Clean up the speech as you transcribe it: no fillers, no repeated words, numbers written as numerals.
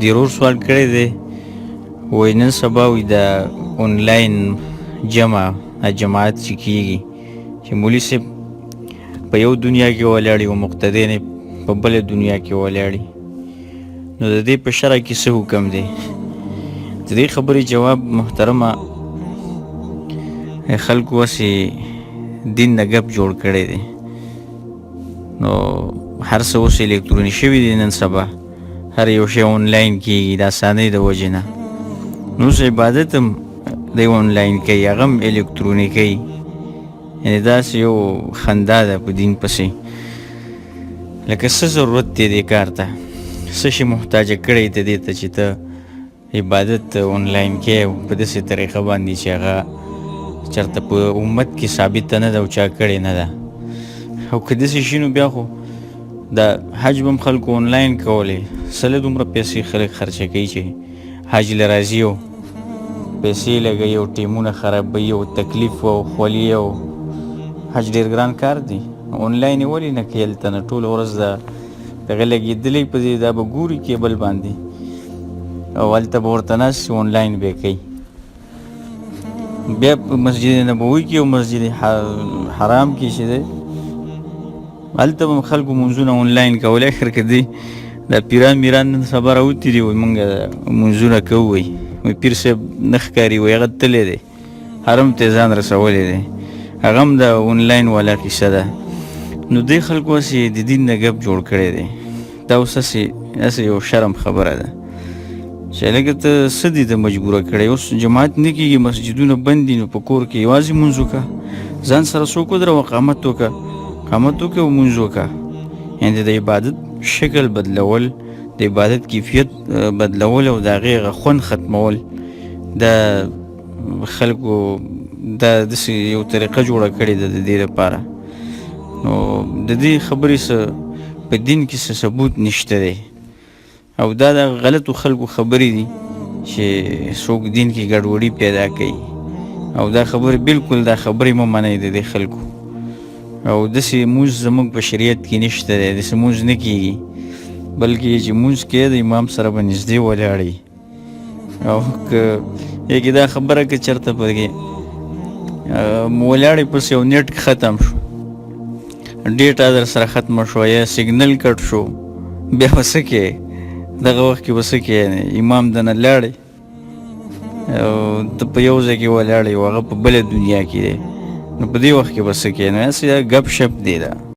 د ورور سوال کړی دی، وایي نن سبا وایي د آنلاین جماعت چې کېږي چې مولي صاحب په یو دنیا کې ولاړ او مقتدی نه په بله دنیا کې ولاړ، نو د دې په شرع کې څه حکم دی؟ د دې خبرې جواب محترمه خلکو هسې دین نه ګپ جوړ کړی دی، نو هر څه اوس الکتروني شوي دي، نن سبا هر یو شی آنلاین کېږي د اسانۍ د وجې نه، نو اوس عبادت هم دی آنلاین کوي، هغه هم الکتروني کوي، یعنې داسې یو خندا ده په دین پسې. لکه څه ضرورت دی دې کار ته؟ څه شي محتاجه کړی ته دې ته چې ته عبادت آنلاین کوې او په داسې طریقه باندې چې هغه چېرته په امت کې ثابته نه ده او چا کړې نه ده؟ او که داسې شي نو بیا خو د حج به هم خلکو آنلاین کولی، سله دومره پیسې خلک خرچه کوي چې حج له راځي او پیسې لګوي او ټیمونه خرابوي او تکلیف او خولي، او حج ډېر ګران کار دی. آنلاین یې ولې نه کوي؟ هلته نه ټوله ورځ د هغې لګېدلی په دې دا به ګوري کیبل باندې او هلته به ورته ناست آنلاین به یې کوي. بیا په مسجد نبوي کې او مسجد حرام کې چې دی هلته به خلکو مونځونه آنلاین کول. اخر کې دی دا پیران میران نن سبا راوتي دي، وایي مونږ مونځونه کوو، وایي پیر صاحب نه ښکاري، وایي هغه تللی دی حرم ته ځان رسولی دی، هغه هم د آنلاین والا کیسه ده. نو دې خلکو هسې د دین نه ګپ جوړ کړی دی. دا اوس هسې یو شرم خبره ده چې لکه ته څه دي ته مجبوره کړی؟ اوس جماعت نه کېږي، مسجدونه بند دي، نو په کور کې یوازې مونځ وکړه، ځان سره څوک ودروه، قامت وکړه او مونځ وکړه. یعنې د عبادت شکل بدلول، د عبادت کیفیت بدلول او د هغې هغه خوند ختمول، د خلکو دا داسې یو طریقه جوړه کړې ده د دې لپاره. نو د دې خبرې څه په دین کې څه ثبوت نشته دی، او دا د غلطو خلکو خبرې دي چې څوک دین کې ګډوډي پیدا کوي، او دا خبرې بالکل دا خبرې مه منئ د دې خلکو. او داسې مونځ زموږ په شریعت کې نشته دی، داسې مونځ نه کېږي، بلکې چې مونځ کوې د امام سره به نږدې ولاړئ، او که یکې دا خبره که چېرته پکې ولاړې پس یو نیټ ختم شو، ډیټا در سره ختمه شوه یا سیګنل کټ شو، بیا به څه کوې؟ دغه وخت کې به څه کوې؟ امام دنه لاړې او ته په یو ځای کې ولاړې او هغه په بله دنیا کې دی، نو په دې وخت کې به څه کوې؟ نو هسې دا ګپ شپ دی دا.